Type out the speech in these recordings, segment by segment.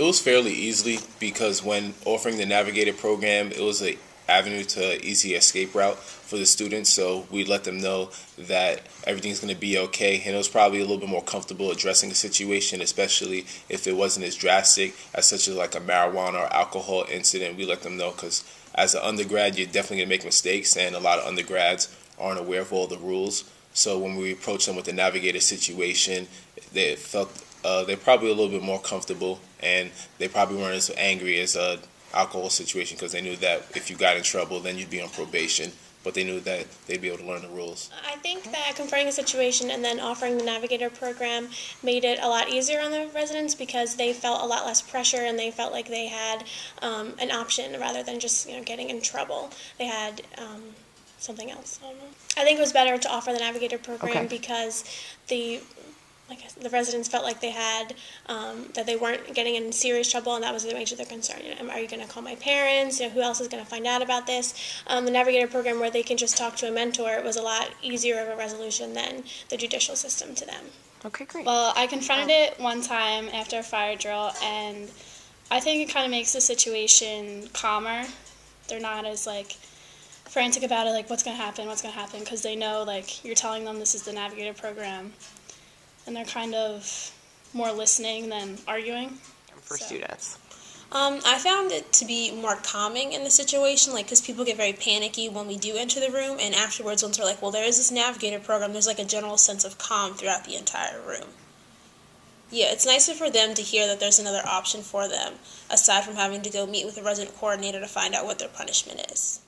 was fairly easily because when offering the Navigator program, it was an avenue to easy escape route for the students. So we let them know that everything's going to be okay, and it was probably a little bit more comfortable addressing the situation, especially if it wasn't as drastic as such as like a marijuana or alcohol incident. We let them know because as an undergrad, you're definitely going to make mistakes, and a lot of undergrads aren't aware of all the rules. So when we approached them with the Navigator situation, they felt they're probably a little bit more comfortable, and they probably weren't as angry as a alcohol situation because they knew that if you got in trouble, then you'd be on probation. But they knew that they'd be able to learn the rules. I think that confronting a situation and then offering the Navigator program made it a lot easier on the residents because they felt a lot less pressure and they felt like they had an option rather than just getting in trouble. They had something else. I think it was better to offer the Navigator program because the residents felt like they had, that they weren't getting in serious trouble, and that was the major concern. Are you going to call my parents? Who else is going to find out about this? The Navigator program, where they can just talk to a mentor, was a lot easier of a resolution than the judicial system to them. Okay, great. Well, I confronted it one time after a fire drill, and I think it kind of makes the situation calmer. They're not as, frantic about it, what's going to happen, because they know, you're telling them this is the Navigator program. And they're kind of more listening than arguing. For students. I found it to be more calming in the situation, because people get very panicky when we do enter the room, and afterwards, once they're like, well, there is this Navigator program, there's a general sense of calm throughout the entire room. Yeah, it's nicer for them to hear that there's another option for them, aside from having to go meet with a resident coordinator to find out what their punishment is.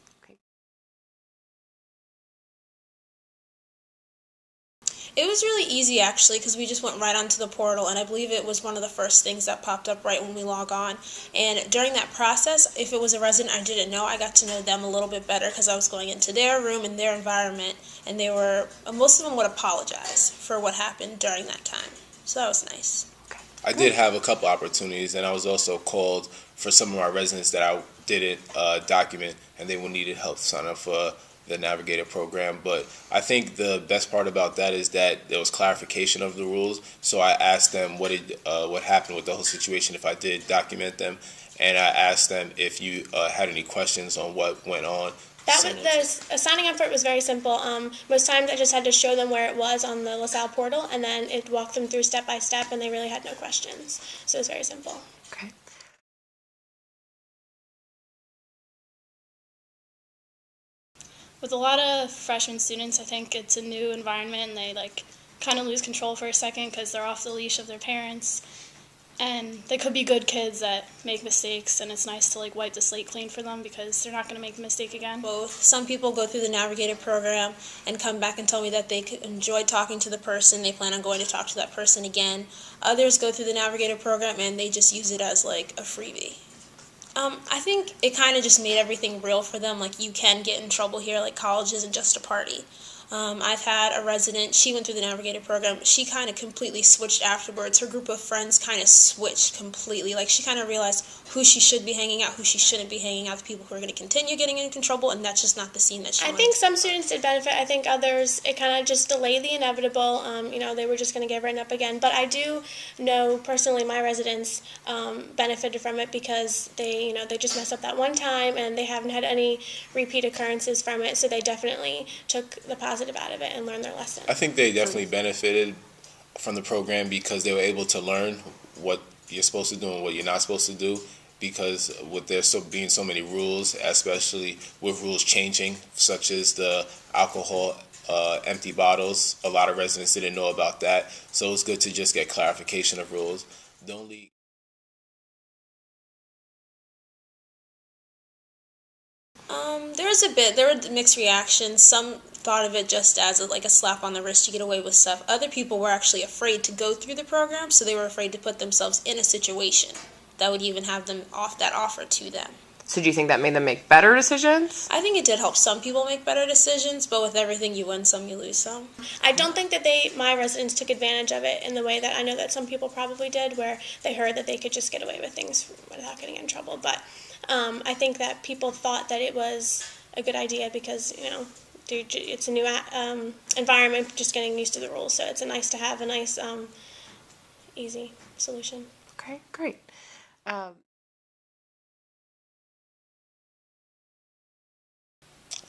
It was really easy, actually, because we just went right onto the portal, and I believe it was one of the first things that popped up right when we log on. And during that process, if it was a resident I didn't know, I got to know them a little bit better because I was going into their room and their environment, and most of them would apologize for what happened during that time. So that was nice. I did have a couple opportunities, and I was also called for some of our residents that I didn't document, and they needed help sign up for the Navigator program. But I think the best part about that is that there was clarification of the rules. So I asked them what happened with the whole situation if I did document them, and I asked them if you had any questions on what went on. Signing up for it was very simple. Most times I just had to show them where it was on the LaSalle portal, and then it walked them through step by step, and they really had no questions. So it was very simple. Okay. With a lot of freshman students, I think it's a new environment, and they kind of lose control for a second because they're off the leash of their parents. And they could be good kids that make mistakes, and it's nice to wipe the slate clean for them because they're not going to make the mistake again. Both. Some people go through the Navigator program and come back and tell me that they enjoyed talking to the person. They plan on going to talk to that person again. Others go through the Navigator program and they just use it as a freebie. I think it kind of just made everything real for them. You can get in trouble here. College isn't just a party. I've had a resident, she went through the Navigator program. She kind of completely switched afterwards. Her group of friends kind of switched completely. She kind of realized who she should be hanging out, who she shouldn't be hanging out, the people who are going to continue getting in trouble, and that's just not the scene that she wanted. I think some students did benefit. I think others, it kind of just delayed the inevitable. They were just going to get written up again. But I do know, personally, my residents benefited from it because they just messed up that one time, and they haven't had any repeat occurrences from it, so they definitely took the positive out of it and learned their lesson. I think they definitely benefited from the program because they were able to learn what you're supposed to do and what you're not supposed to do, because with there being so many rules, especially with rules changing, such as the alcohol empty bottles, a lot of residents didn't know about that, so it's good to just get clarification of rules. There was a bit. There were mixed reactions. Some thought of it just as a slap on the wrist to get away with stuff. Other people were actually afraid to go through the program, so they were afraid to put themselves in a situation that would even have them that offer to them. So do you think that made them make better decisions? I think it did help some people make better decisions, but with everything, you win some, you lose some. I don't think that my residents took advantage of it in the way that I know that some people probably did, where they heard that they could just get away with things without getting in trouble. But I think that people thought that it was a good idea because, it's a new environment, just getting used to the rules. So it's nice to have a nice, easy solution. Okay, great. I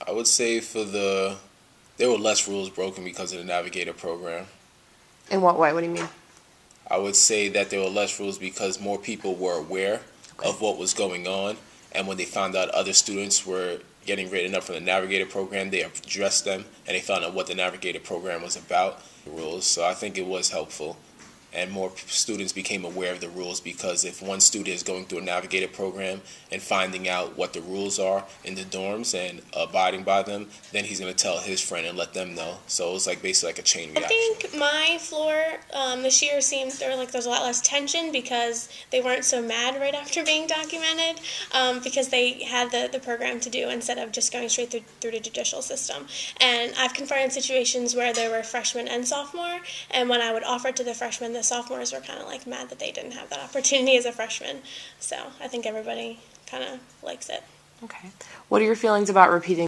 would say there were less rules broken because of the Navigator program. In what way? What do you mean? I would say that there were less rules because more people were aware of what was going on, and when they found out other students were getting written up from the Navigator program, they addressed them, and they found out what the Navigator program was about, the rules. So I think it was helpful, and more students became aware of the rules, because if one student is going through a Navigator program and finding out what the rules are in the dorms and abiding by them, then he's going to tell his friend and let them know. So it was like basically like a chain reaction. I think my floor this year seemed there's a lot less tension because they weren't so mad right after being documented, because they had the program to do instead of just going straight through the judicial system. And I've confronted situations where there were freshmen and sophomore, and when I would offer it to the freshmen, the sophomores were kind of like mad that they didn't have that opportunity as a freshman. So I think everybody kind of likes it. Okay. What are your feelings about repeating